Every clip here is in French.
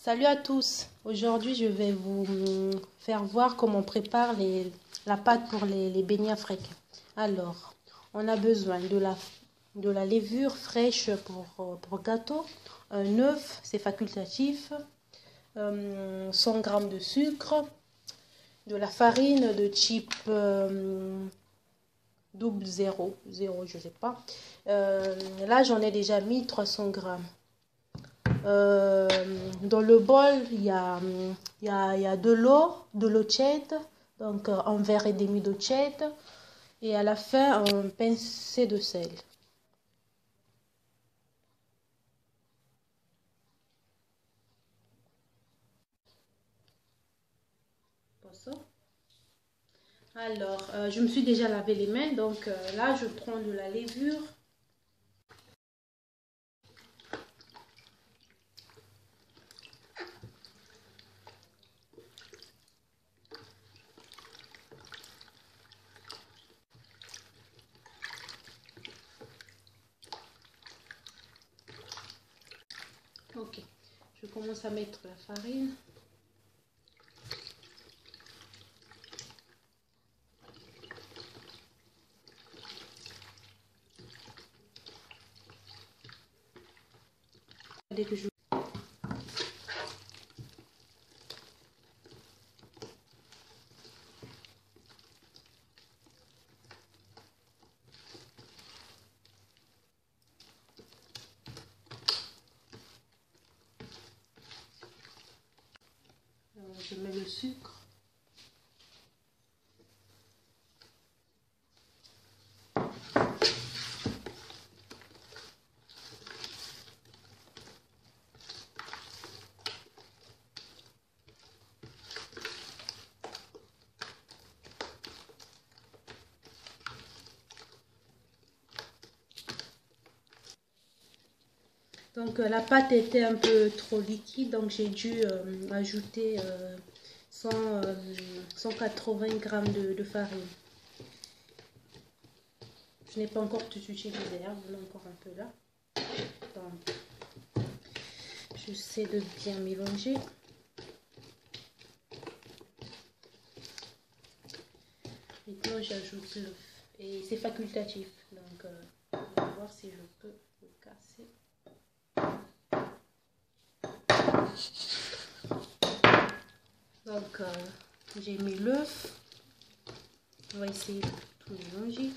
Salut à tous. Aujourd'hui, je vais vous faire voir comment on prépare la pâte pour les beignets africains. Alors, on a besoin de la levure fraîche pour gâteau, un œuf, c'est facultatif, 100 g de sucre, de la farine de type double zéro, je sais pas. Là, j'en ai déjà mis 300 g. Dans le bol, il y a de l'eau tiède, donc un verre et demi d'eau tiède, et à la fin, un pincé de sel. Alors, je me suis déjà lavé les mains, donc là, je prends de la levure. Ok, je commence à mettre la farine. Dès que je mets le sucre. Donc la pâte était un peu trop liquide, donc j'ai dû ajouter 180 g de farine. Je n'ai pas encore tout utilisé, hein, j'en ai encore un peu là. Donc, j'essaie de bien mélanger. Maintenant j'ajoute l'œuf et c'est facultatif, donc on va voir si je peux le casser. Donc j'ai mis l'œuf, on va essayer de tout mélanger.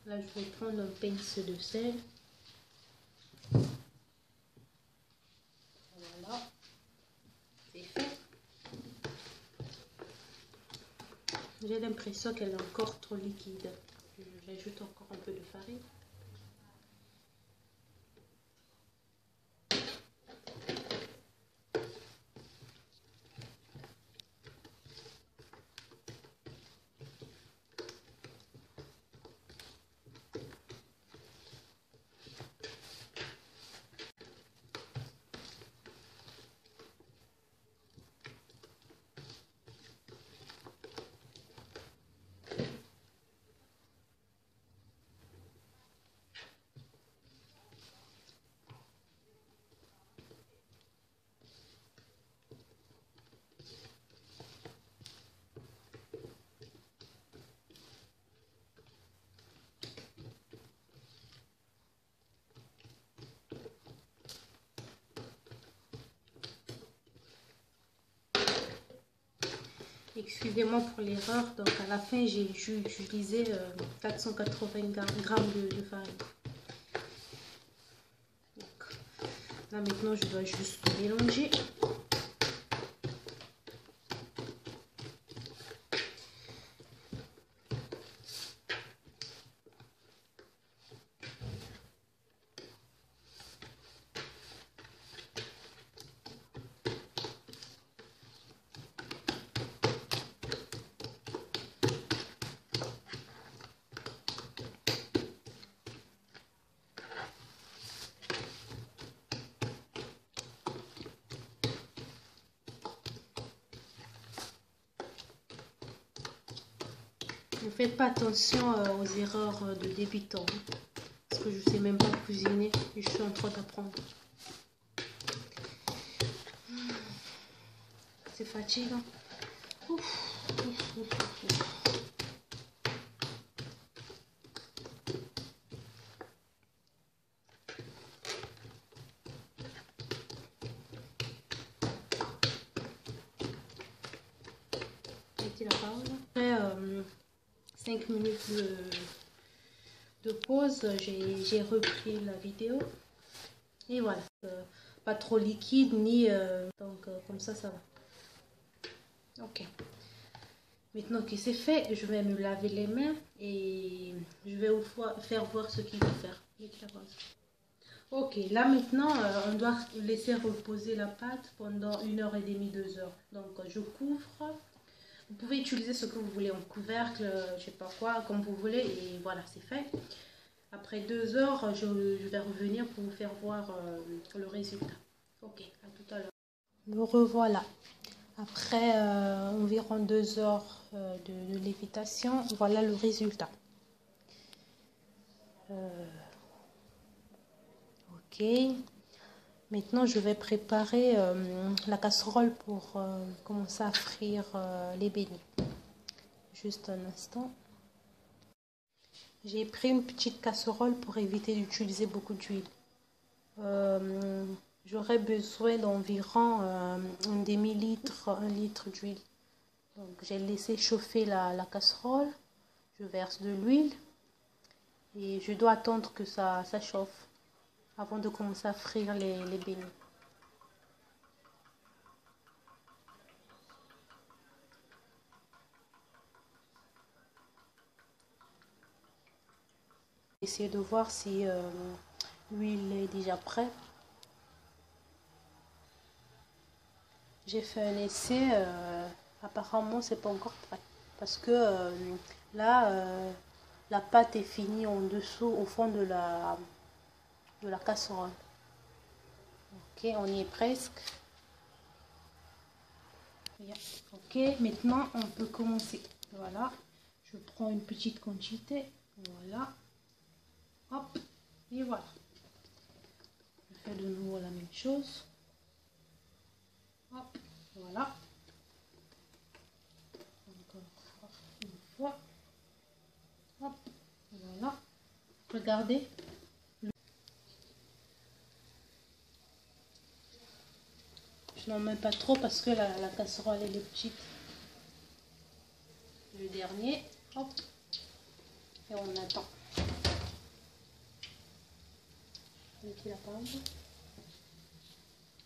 Là je vais prendre un pinceau de sel. Voilà, c'est fait. J'ai l'impression qu'elle est encore trop liquide. J'ajoute encore un peu de farine. Excusez-moi pour l'erreur, donc à la fin j'ai utilisé 480 g de farine. Donc, là maintenant je dois juste mélanger. Ne faites pas attention aux erreurs de débutants. Parce que je sais même pas cuisiner et je suis en train d'apprendre. C'est fatigant. Ouf, ouf, ouf, ouf. La parole. Après 5 minutes de pause, j'ai repris la vidéo et voilà, pas trop liquide ni donc comme ça va. Ok, maintenant que c'est fait, je vais me laver les mains et je vais vous faire voir ce qu'il faut faire. Ok, là maintenant on doit laisser reposer la pâte pendant 1h30, 2 heures. Donc je couvre. Vous pouvez utiliser ce que vous voulez en couvercle, je sais pas quoi, comme vous voulez, et voilà, c'est fait. Après 2 heures, je vais revenir pour vous faire voir le résultat. Ok, à tout à l'heure. Me revoilà. Après environ 2 heures de lévitation, voilà le résultat. Ok. Maintenant, je vais préparer la casserole pour commencer à frire les beignets. Juste un instant. J'ai pris une petite casserole pour éviter d'utiliser beaucoup d'huile. J'aurais besoin d'environ un demi-litre, 1 litre d'huile. Donc j'ai laissé chauffer la casserole. Je verse de l'huile et je dois attendre que ça chauffe avant de commencer à frire les beignets. Essayer de voir si l'huile est déjà prête. J'ai fait un essai, apparemment c'est pas encore prêt parce que là la pâte est finie en dessous au fond de la casserole. Ok, on y est presque. Ok, maintenant on peut commencer. Voilà, je prends une petite quantité. Voilà. Hop, et voilà. Je fais de nouveau la même chose. Hop, voilà. Encore une fois. Hop, voilà. Regardez. Je n'en mets pas trop parce que la casserole elle est petite. Le dernier. Hop. Et on attend. La pause.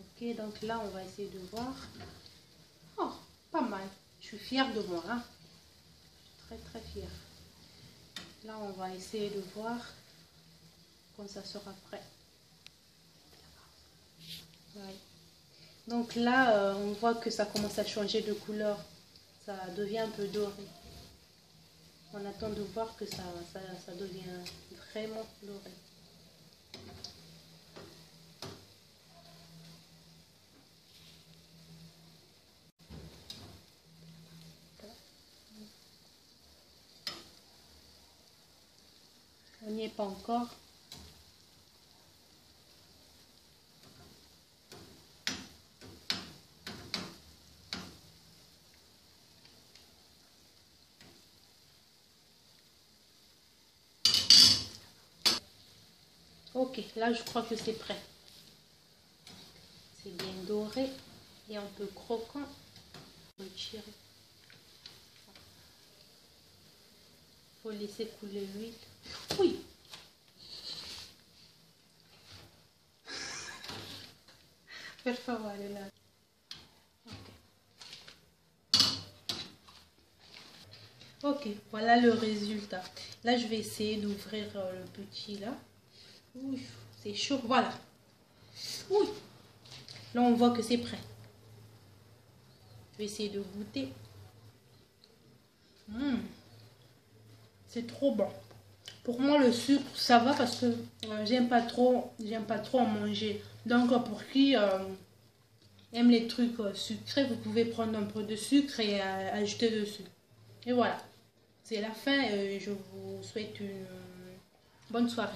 Ok, donc là on va essayer de voir. Oh, pas mal. Je suis fière de moi. Hein. Je suis très fière. Là on va essayer de voir quand ça sera prêt. Ouais. Donc là on voit que ça commence à changer de couleur. Ça devient un peu doré. On attend de voir que ça devient vraiment doré. On n'y est pas encore. Ok, là je crois que c'est prêt. C'est bien doré et un peu croquant. Retirer. Faut laisser couler l'huile. Oui. Per favore, là. Ok, voilà le résultat. Là, je vais essayer d'ouvrir le petit là. C'est chaud, voilà. Oui. Là, on voit que c'est prêt. Je vais essayer de goûter. C'est trop bon. Pour moi, le sucre, ça va parce que j'aime pas trop en manger. Donc, pour qui aime les trucs sucrés, vous pouvez prendre un peu de sucre et ajouter dessus. Et voilà. c'est la fin. Je vous souhaite une bonne soirée.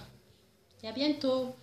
Et à bientôt.